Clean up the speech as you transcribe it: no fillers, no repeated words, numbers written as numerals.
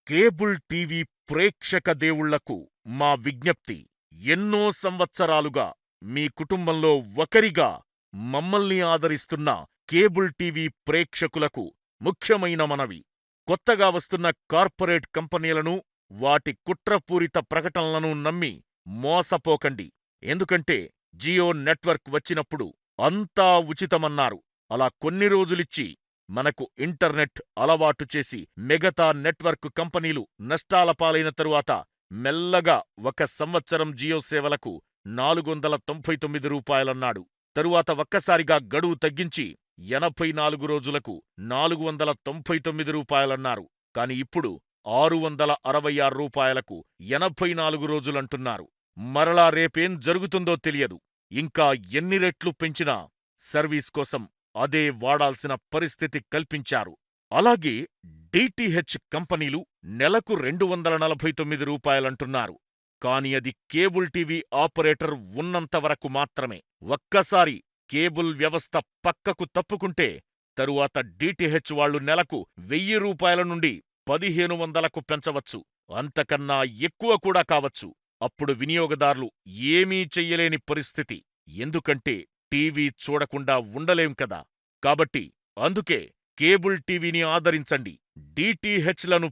Cable TV ప్రేక్షక దేవుళ్లకు మా విజ్ఞప్తి. ఎన్నో సంవత్సరాలుగా మీ కుటుంబంలో ఒకరిగా మమ్మల్ని ఆదరిస్తున్న కేబుల్ టీవీ ప్రేక్షకులకు ముఖ్యమైన మనవి. కొత్తగా వస్తున్న కార్పొరేట్ కంపెనీలను, వాటి కుట్రపూరిత ప్రకటనలను నమ్మి మోసపోకండి. ఎందుకంటే జియో నెట్వర్క్ వచ్చినప్పుడు అంతా ఉచితమన్నారు. అలా కొన్ని రోజులిచ్చి మనకు ఇంటర్నెట్ అలవాటు చేసి మిగతా నెట్వర్క్ కంపెనీలు నష్టాల పాలైన తరువాత మెల్లగా 1 సంవత్సరం జియో సేవలకు రూ. 499 తరువాత ఒక్కసారిగా గడువు తగ్గించి 84 రోజులకు రూ. 499 కాని ఇప్పుడు రూ. 666కు 84 రోజులంటున్నారు. మరలా రేపేం జరుగుతుందో తెలియదు. ఇంకా ఎన్ని రెట్లు పెంచినా సర్వీస్ కోసం అదే వాడాల్సిన పరిస్థితి కల్పించారు. అలాగే డిటిహెచ్ కంపెనీలు నెలకు రూ. 249 కాని అది కేబుల్ టీవీ ఆపరేటర్ ఉన్నంతవరకు మాత్రమే. ఒక్కసారి కేబుల్ వ్యవస్థ పక్కకు తప్పుకుంటే తరువాత డిటిహెచ్ వాళ్లు నెలకు రూ. 1000 నుండి 1500కు పెంచవచ్చు. అంతకన్నా ఎక్కువ కూడా కావచ్చు. అప్పుడు వినియోగదార్లు ఏమీ చెయ్యలేని పరిస్థితి. ఎందుకంటే టీవీ చూడకుండా ఉండలేం కదా. కాబట్టి అందుకే కేబుల్ టీవీని ఆదరించండి. డిటిహెచ్లను